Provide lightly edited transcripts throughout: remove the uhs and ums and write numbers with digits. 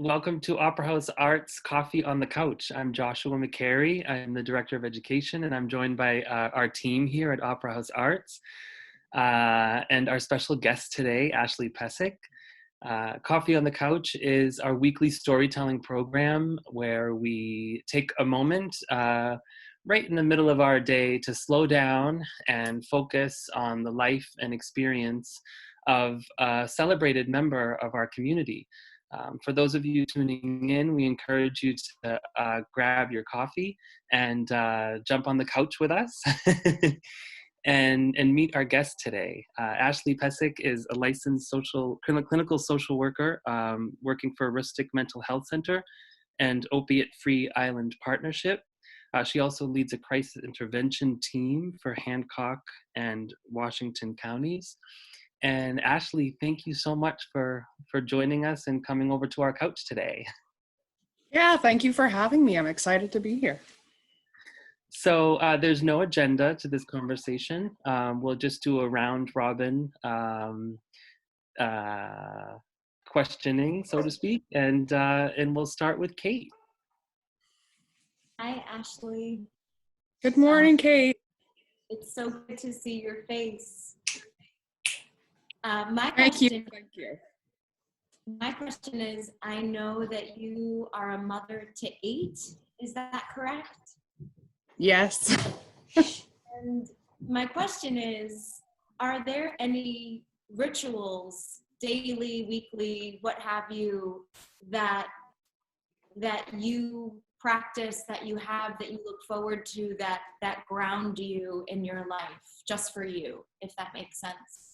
Welcome to Opera House Arts Coffee on the Couch. I'm Joshua McCary. I'm the Director of Education, and I'm joined by our team here at Opera House Arts and our special guest today, Ashley Pesek. Coffee on the Couch is our weekly storytelling program where we take a moment right in the middle of our day to slow down and focus on the life and experience of a celebrated member of our community. For those of you tuning in, we encourage you to grab your coffee and jump on the couch with us and meet our guest today. Ashley Pesek is a licensed clinical social worker working for Rustic Mental Health Center and Opiate Free Island Partnership. She also leads a crisis intervention team for Hancock and Washington counties. And Ashley, thank you so much for joining us and coming over to our couch today. Yeah, thank you for having me. I'm excited to be here. So there's no agenda to this conversation. We'll just do a round robin questioning, so to speak, and we'll start with Kate. Hi, Ashley. Good morning, Kate. It's so good to see your face. Thank you. My question is, I know that you are a mother to 8. Is that correct? Yes. And my question is, are there any rituals, daily, weekly, what have you, that you practice, that you have, that you look forward to, that ground you in your life, just for you, if that makes sense?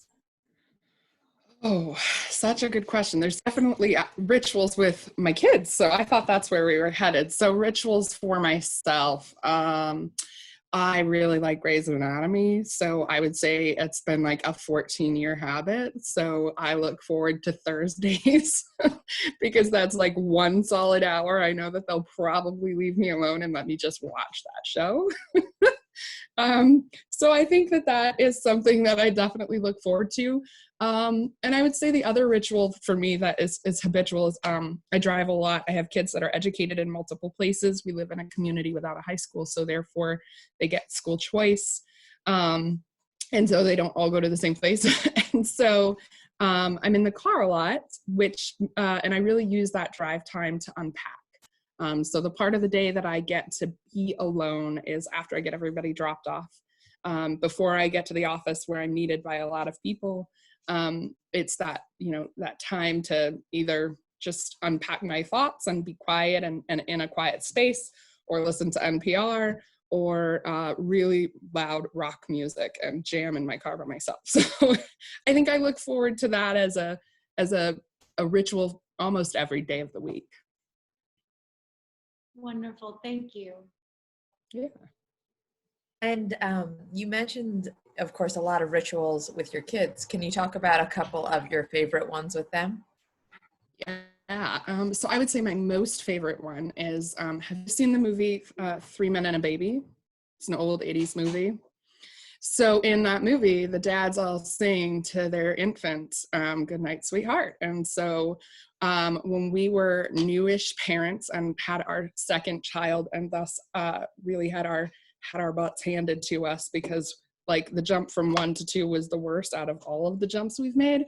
Oh, such a good question. There's definitely rituals with my kids, so I thought that's where we were headed. So rituals for myself. I really like Grey's Anatomy, so I would say it's been like a 14-year habit. So I look forward to Thursdays because that's like one solid hour. I know that they'll probably leave me alone and let me just watch that show. So I think that is something that I definitely look forward to. And I would say the other ritual for me that is habitual is I drive a lot. I have kids that are educated in multiple places. We live in a community without a high school, so therefore they get school choice. And so they don't all go to the same place. And so I'm in the car a lot, and I really use that drive time to unpack. So the part of the day that I get to be alone is after I get everybody dropped off. Before I get to the office where I'm needed by a lot of people, it's that time to either just unpack my thoughts and be quiet and in a quiet space, or listen to NPR, or really loud rock music and jam in my car by myself. So I think I look forward to that as a ritual almost every day of the week. Wonderful, thank you. Yeah. And you mentioned, of course, a lot of rituals with your kids. Can you talk about a couple of your favorite ones with them? Yeah. So I would say my most favorite one is, have you seen the movie 3 Men and a Baby? It's an old 80s movie. So in that movie, the dads all sing to their infant, "Good night, sweetheart." And so when we were newish parents and had our second child, and thus really had our butts handed to us, because like the jump from 1 to 2 was the worst out of all of the jumps we've made.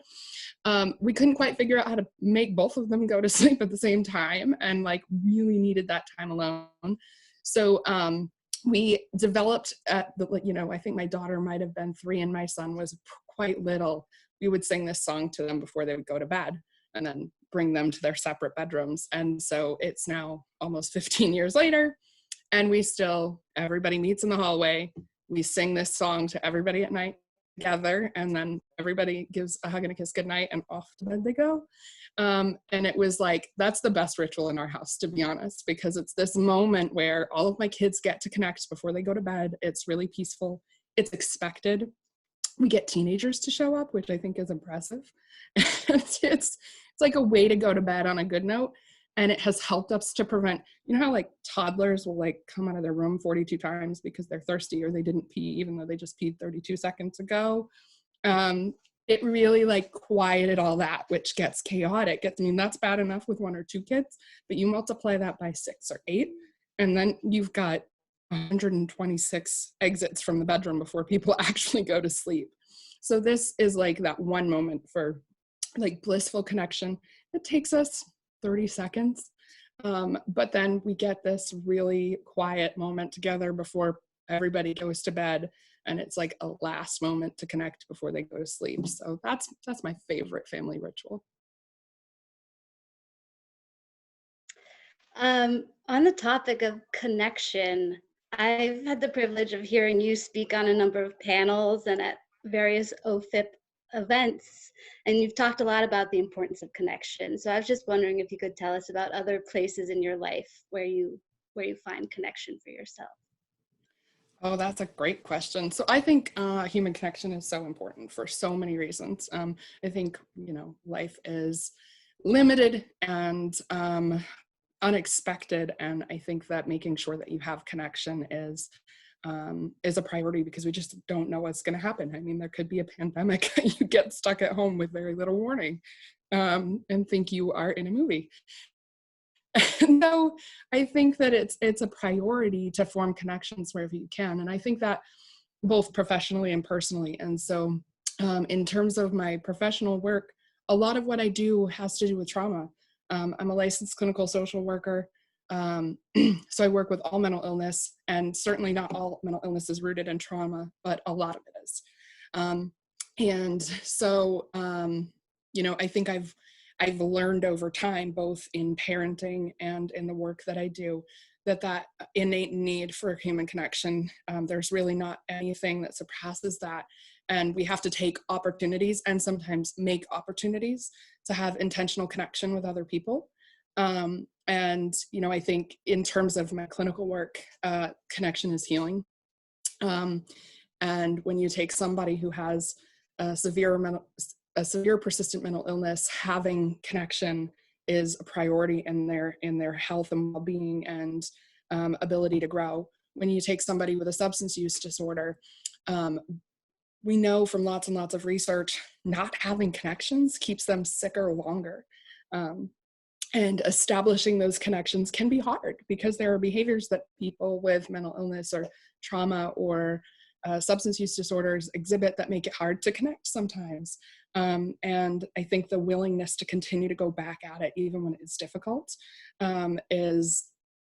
We couldn't quite figure out how to make both of them go to sleep at the same time, and like really needed that time alone. So we developed I think my daughter might have been 3 and my son was quite little. We would sing this song to them before they would go to bed and then bring them to their separate bedrooms. And so it's now almost 15 years later, and everybody meets in the hallway. We sing this song to everybody at night together, and then everybody gives a hug and a kiss goodnight, and off to bed they go. And it was like, that's the best ritual in our house, to be honest, because it's this moment where all of my kids get to connect before they go to bed. It's really peaceful. It's expected. We get teenagers to show up, which I think is impressive. It's like a way to go to bed on a good note. And it has helped us to prevent, how like toddlers will like come out of their room 42 times because they're thirsty or they didn't pee, even though they just peed 32 seconds ago. it really like quieted all that, which gets chaotic. I mean, that's bad enough with 1 or 2 kids, but you multiply that by 6 or 8, and then you've got 126 exits from the bedroom before people actually go to sleep. So this is like that one moment for like blissful connection. It takes us 30 seconds. But then we get this really quiet moment together before everybody goes to bed. And it's like a last moment to connect before they go to sleep. So that's my favorite family ritual. On the topic of connection, I've had the privilege of hearing you speak on a number of panels and at various OFIP events, and you've talked a lot about the importance of connection. So I was just wondering if you could tell us about other places in your life where you find connection for yourself. Oh, that's a great question. So I think human connection is so important for so many reasons. I think, life is limited and unexpected. And I think that making sure that you have connection is a priority, because we just don't know what's going to happen. I mean, there could be a pandemic, you get stuck at home with very little warning and think you are in a movie. No, I think that it's a priority to form connections wherever you can. And I think that both professionally and personally. And so in terms of my professional work, a lot of what I do has to do with trauma. I'm a licensed clinical social worker. So I work with all mental illness, and certainly not all mental illness is rooted in trauma, but a lot of it is. And so, I think I've learned over time, both in parenting and in the work that I do, that innate need for human connection, there's really not anything that surpasses that. And we have to take opportunities and sometimes make opportunities to have intentional connection with other people. And, I think in terms of my clinical work, connection is healing. And when you take somebody who has a severe persistent mental illness, having connection is a priority in their health and well-being and ability to grow. When you take somebody with a substance use disorder, we know from lots and lots of research, not having connections keeps them sicker longer. And establishing those connections can be hard, because there are behaviors that people with mental illness or trauma or substance use disorders exhibit that make it hard to connect sometimes. And I think the willingness to continue to go back at it, even when it's difficult, is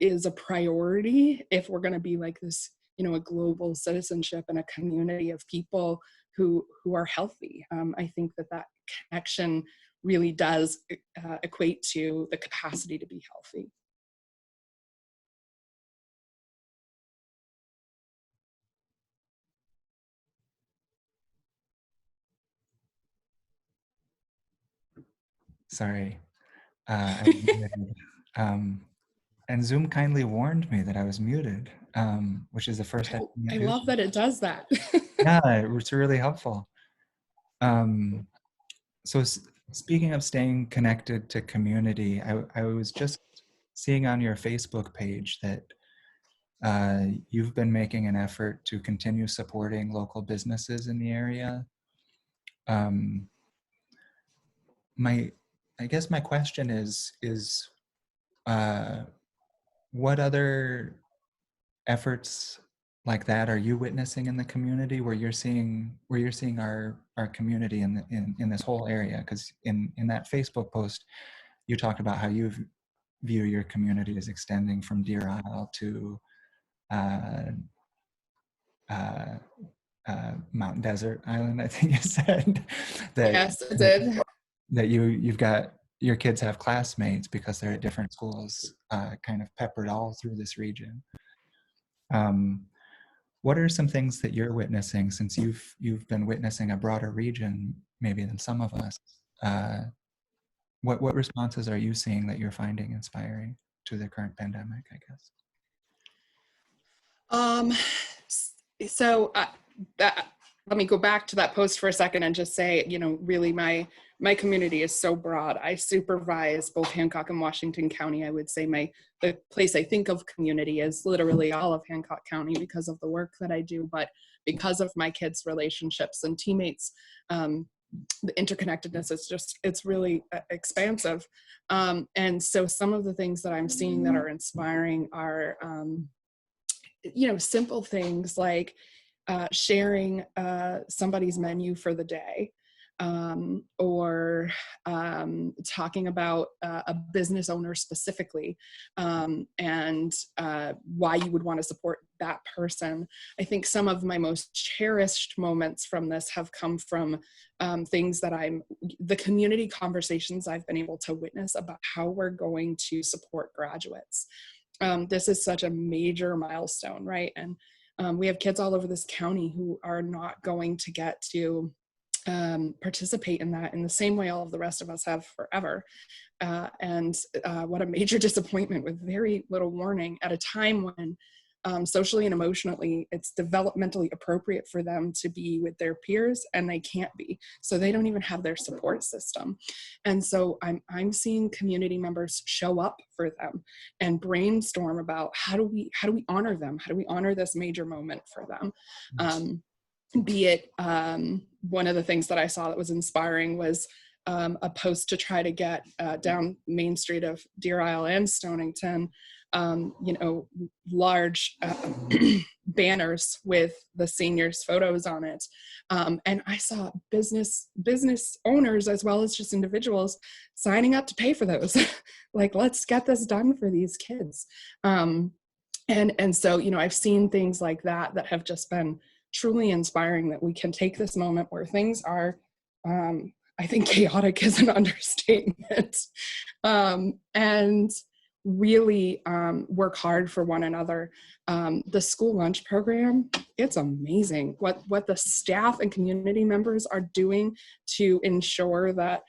a priority if we're going to be like this, a global citizenship and a community of people who are healthy. I think that connection really does equate to the capacity to be healthy. Sorry. I was muted. And Zoom kindly warned me that I was muted, which is the first time. I love that it does that. Yeah, it's really helpful. So speaking of staying connected to community, I was just seeing on your Facebook page that you've been making an effort to continue supporting local businesses in the area. I guess my question is what other efforts like that are you witnessing in the community where you're seeing our community in this whole area? Because in that Facebook post, you talked about how you view your community as extending from Deer Isle to Mountain Desert Island, I think you said. Yes, it did. That you've got your kids have classmates because they're at different schools, kind of peppered all through this region. What are some things that you're witnessing, since you've been witnessing a broader region maybe than some of us? What responses are you seeing that you're finding inspiring to the current pandemic, I guess? Let me go back to that post for a second and just say, really my community is so broad. I supervise both Hancock and Washington County. I would say the place I think of community is literally all of Hancock County because of the work that I do, but because of my kids' relationships and teammates, the interconnectedness is just, it's really expansive. And so some of the things that I'm seeing that are inspiring are, simple things like sharing somebody's menu for the day, or talking about a business owner specifically, and why you would want to support that person. I think some of my most cherished moments from this have come from things that the community conversations I've been able to witness about how we're going to support graduates. This is such a major milestone, right? And we have kids all over this county who are not going to get to participate in that in the same way all of the rest of us have forever. And what a major disappointment, with very little warning at a time when socially and emotionally it's developmentally appropriate for them to be with their peers, and they can't be, so they don't even have their support system. And so I'm seeing community members show up for them and brainstorm about how do we honor them, how do we honor this major moment for them. Be it one of the things that I saw that was inspiring was a post to try to get down Main Street of Deer Isle and Stonington, large banners with the seniors' photos on it. And I saw business owners as well as just individuals signing up to pay for those. Like, let's get this done for these kids. And so, I've seen things like that have just been truly inspiring, that we can take this moment where things are, I think chaotic is an understatement, and really work hard for one another. The school lunch program, it's amazing what the staff and community members are doing to ensure that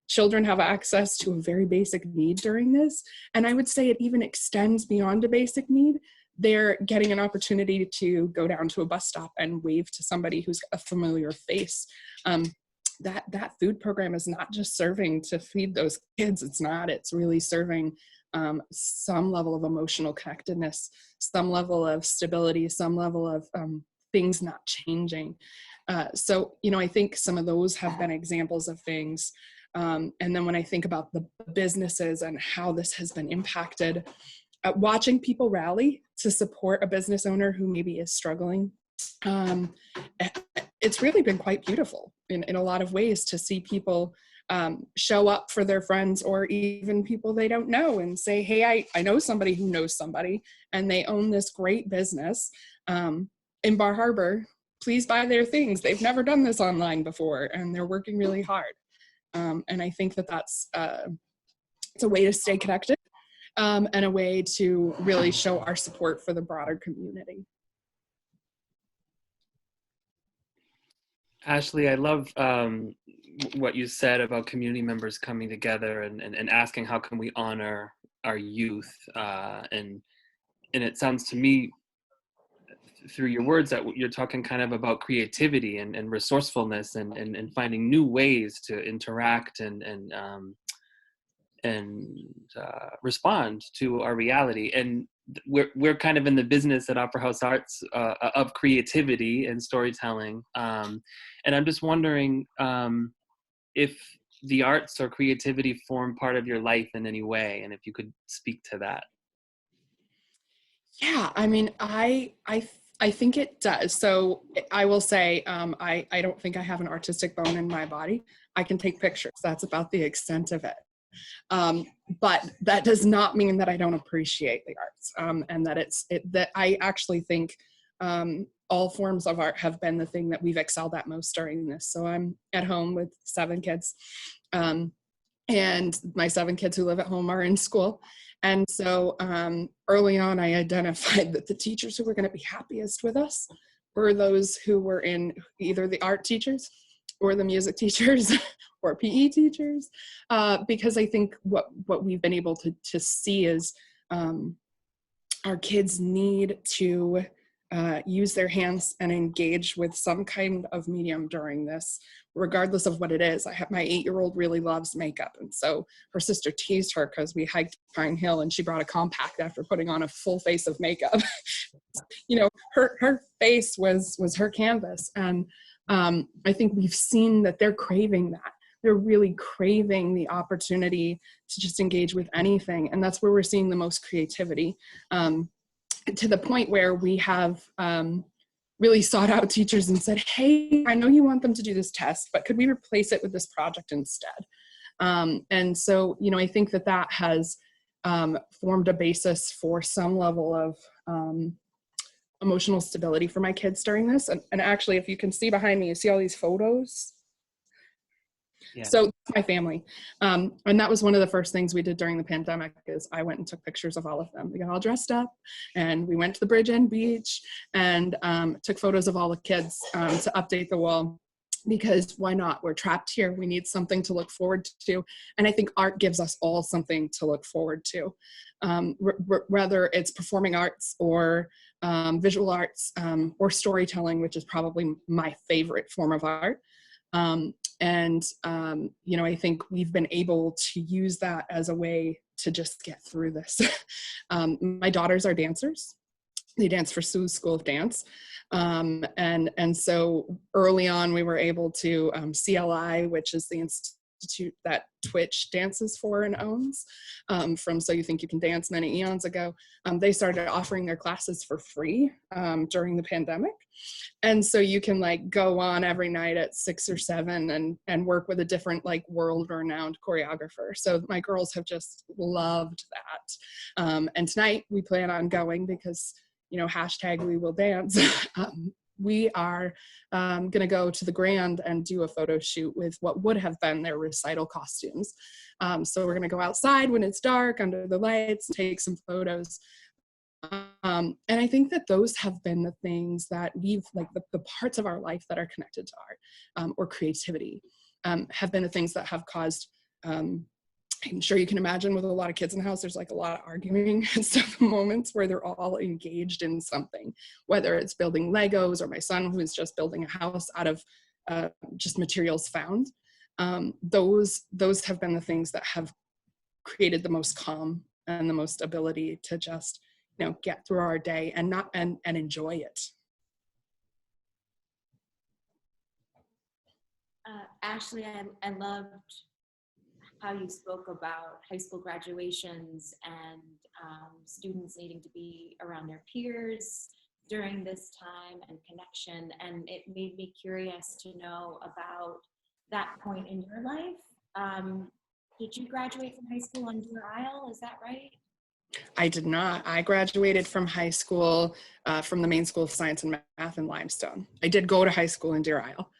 children have access to a very basic need during this. And I would say it even extends beyond a basic need. They're getting an opportunity to go down to a bus stop and wave to somebody who's a familiar face. That food program is not just serving to feed those kids. It's really serving some level of emotional connectedness, some level of stability, some level of things not changing. So, I think some of those have been examples of things. And then when I think about the businesses and how this has been impacted, watching people rally to support a business owner who maybe is struggling, it's really been quite beautiful in a lot of ways to see people show up for their friends or even people they don't know and say, hey, I know somebody who knows somebody, and they own this great business in Bar Harbor. Please buy their things. They've never done this online before, and they're working really hard. And I think that's it's a way to stay connected, and a way to really show our support for the broader community. Ashley, I love what you said about community members coming together and asking how can we honor our youth. And it sounds to me through your words that you're talking kind of about creativity and resourcefulness and finding new ways to interact and respond to our reality. And we're kind of in the business at Opera House Arts of creativity and storytelling. And I'm just wondering if the arts or creativity form part of your life in any way, and if you could speak to that. Yeah, I mean, I think it does. So I will say, I don't think I have an artistic bone in my body. I can take pictures. That's about the extent of it. But that does not mean that I don't appreciate the arts, and that that I actually think all forms of art have been the thing that we've excelled at most during this. So I'm at home with 7 kids, and my 7 kids who live at home are in school. And so early on, I identified that the teachers who were going to be happiest with us were those who were in either the art teachers or the music teachers or PE teachers, because I think what we've been able to see is our kids need to use their hands and engage with some kind of medium during this, regardless of what it is. My 8-year-old really loves makeup, and so her sister teased her because we hiked Pine Hill and she brought a compact after putting on a full face of makeup. Her face was her canvas, and I think we've seen that they're craving that. They're really craving the opportunity to just engage with anything. And that's where we're seeing the most creativity, to the point where we have really sought out teachers and said, hey, I know you want them to do this test, but could we replace it with this project instead? And so, you know, I think that that has formed a basis for some level of emotional stability for my kids during this. And actually, if you can see behind me, you see all these photos. Yeah. So my family. And that was one of the first things we did during the pandemic is I went and took pictures of all of them. We got all dressed up and we went to the Bridge End Beach and took photos of all the kids to update the wall, because why not? We're trapped here. We need something to look forward to. And I think art gives us all something to look forward to, whether it's performing arts or visual arts or storytelling, which is probably my favorite form of art. You know, I think we've been able to use that as a way to just get through this. My daughters are dancers. They dance for Sue's School of Dance. And so early on we were able to, CLI, which is the institute that Twitch dances for and owns, from So You Think You Can Dance many eons ago, they started offering their classes for free during the pandemic. And so you can like go on every night at 6 or 7 and work with a different like world-renowned choreographer. So my girls have just loved that. And tonight we plan on going because, you know, hashtag we will dance. We are going to go to the Grand and do a photo shoot with what would have been their recital costumes. So we're going to go outside when it's dark under the lights, take some photos. And I think that those have been the things that we've, like the parts of our life that are connected to art or creativity, have been the things that have caused, I'm sure you can imagine with a lot of kids in the house, there's like a lot of arguing and stuff, moments where they're all engaged in something, whether it's building Legos or my son who is just building a house out of just materials found. Those have been the things that have created the most calm and the most ability to just, you know, get through our day and enjoy it. Ashley, I loved how you spoke about high school graduations and students needing to be around their peers during this time and connection. And it made me curious to know about that point in your life. Did you graduate from high school on Deer Isle? Is that right? I did not. I graduated from high school from the Maine School of Science and Math in Limestone. I did go to high school in Deer Isle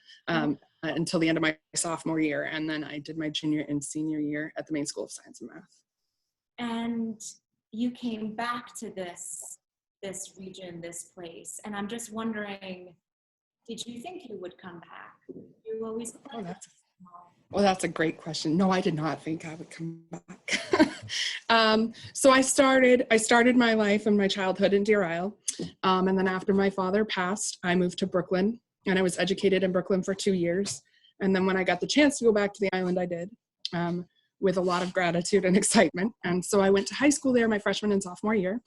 until the end of my sophomore year, and then I did my junior and senior year at the Maine School of Science and Math. And you came back to this region, this place, and I'm just wondering, did you think you would come back? You always that's a great question. No, I did not think I would come back. So I started my life and my childhood in Deer Isle. And then after my father passed, I moved to Brooklyn, and I was educated in Brooklyn for 2 years. And then when I got the chance to go back to the island, I did, with a lot of gratitude and excitement. And so I went to high school there my freshman and sophomore year.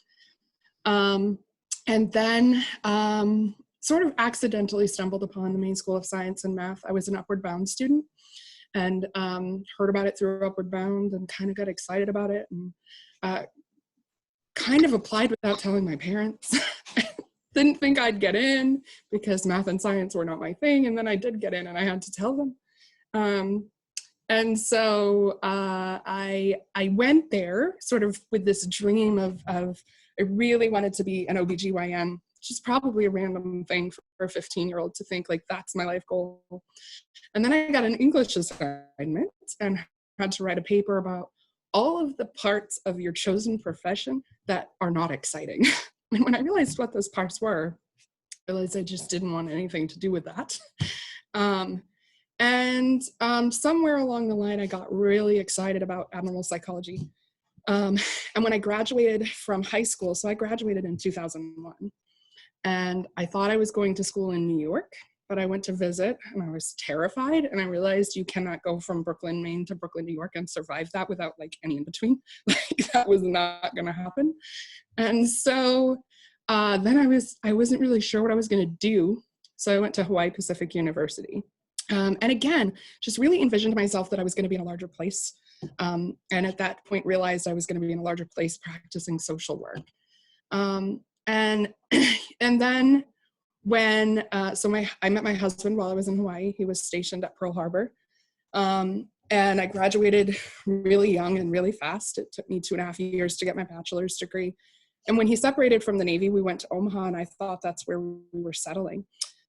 And then sort of accidentally stumbled upon the Maine School of Science and Math. I was an Upward Bound student and heard about it through Upward Bound and kind of got excited about it and kind of applied without telling my parents. Didn't think I'd get in because math and science were not my thing. And then I did get in and I had to tell them. And so I went there sort of with this dream of I really wanted to be an OBGYN, which is probably a random thing for a 15-year-old to think like that's my life goal. And then I got an English assignment and had to write a paper about all of the parts of your chosen profession that are not exciting. And when I realized what those parts were, I realized I just didn't want anything to do with that. Somewhere along the line, I got really excited about animal psychology. And when I graduated from high school, so I graduated in 2001, and I thought I was going to school in New York, but I went to visit and I was terrified, and I realized you cannot go from Brooklyn, Maine to Brooklyn, New York and survive that without like any in between. Like that was not going to happen. And so then I wasn't really sure what I was going to do. So I went to Hawaii Pacific University. And again, just really envisioned myself that I was going to be in a larger place. And at that point realized I was going to be in a larger place practicing social work. And then when, I met my husband while I was in Hawaii. He was stationed at Pearl Harbor. And I graduated really young and really fast. It took me 2.5 years to get my bachelor's degree. And when he separated from the Navy, we went to Omaha, and I thought that's where we were settling.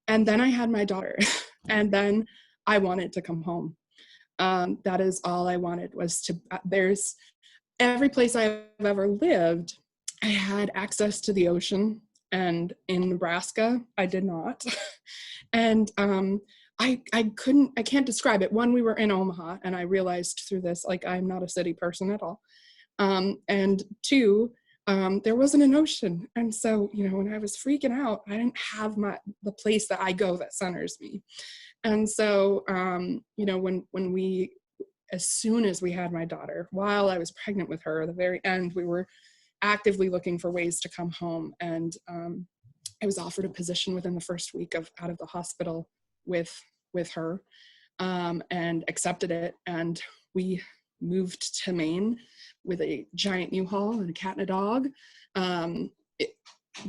And then I had my daughter, and then I wanted to come home. That is all I wanted was to, there's every place I've ever lived, I had access to the ocean, and in Nebraska, I did not. And I can't describe it. One, we were in Omaha, and I realized through this, like, I'm not a city person at all. And two, there wasn't an ocean. And so, when I was freaking out, I didn't have the place that I go that centers me. And so, when we, as soon as we had my daughter, while I was pregnant with her, at the very end, we were actively looking for ways to come home. And I was offered a position within the first week out of the hospital with her, and accepted it. And we moved to Maine with a giant U-Haul and a cat and a dog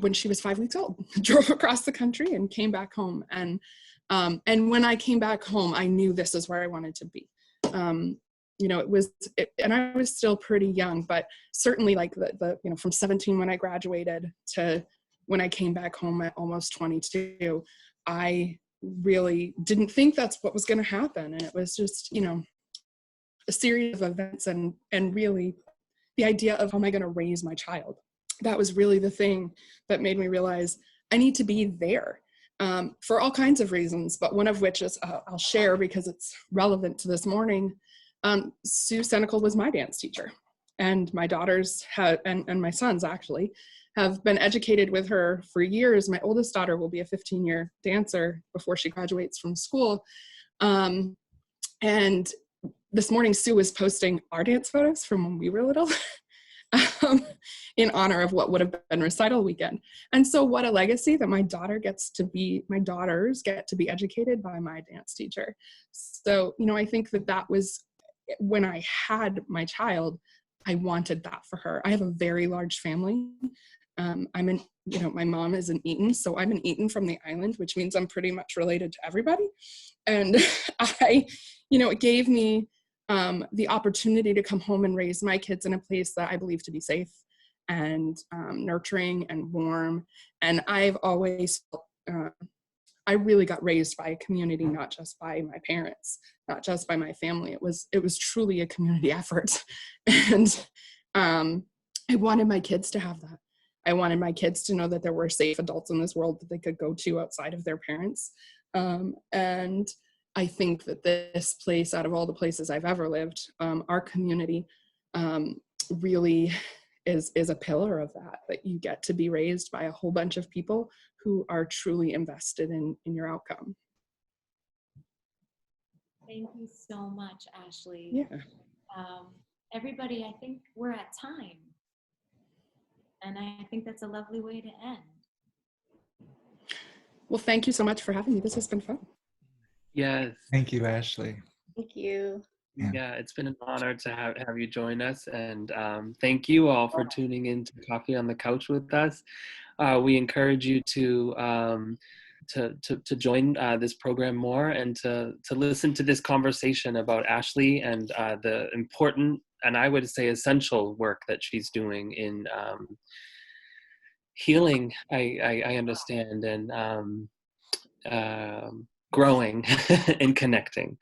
when she was 5 weeks old. Drove across the country and came back home. And when I came back home, I knew this is where I wanted to be. And I was still pretty young, but certainly like from 17 when I graduated to when I came back home at almost 22, I really didn't think that's what was going to happen. And it was just, a series of events and really the idea of how am I going to raise my child? That was really the thing that made me realize I need to be there for all kinds of reasons, but one of which is I'll share because it's relevant to this morning. Sue Senecal was my dance teacher, and my daughters and my sons actually have been educated with her for years. My oldest daughter will be a 15-year dancer before she graduates from school. And this morning, Sue was posting our dance photos from when we were little in honor of what would have been recital weekend. And so what a legacy that my daughters get to be educated by my dance teacher. So, I think that was when I had my child, I wanted that for her. I have a very large family. My mom is an Eaton, so I'm an Eaton from the island, which means I'm pretty much related to everybody. And it gave me the opportunity to come home and raise my kids in a place that I believe to be safe and nurturing and warm. And I've always felt, I really got raised by a community, not just by my parents, not just by my family. It was truly a community effort. And I wanted my kids to have that. I wanted my kids to know that there were safe adults in this world that they could go to outside of their parents. And I think that this place, out of all the places I've ever lived, our community really is a pillar of that you get to be raised by a whole bunch of people who are truly invested in your outcome. Thank you so much, Ashley. Yeah. Everybody, I think we're at time. And I think that's a lovely way to end. Well, thank you so much for having me. This has been fun. Yes. Thank you, Ashley. Thank you. Yeah, it's been an honor to have you join us, and thank you all for tuning in to Coffee on the Couch with us. We encourage you to join this program more and to listen to this conversation about Ashley and the important, and I would say essential, work that she's doing in healing. I understand, and growing and connecting.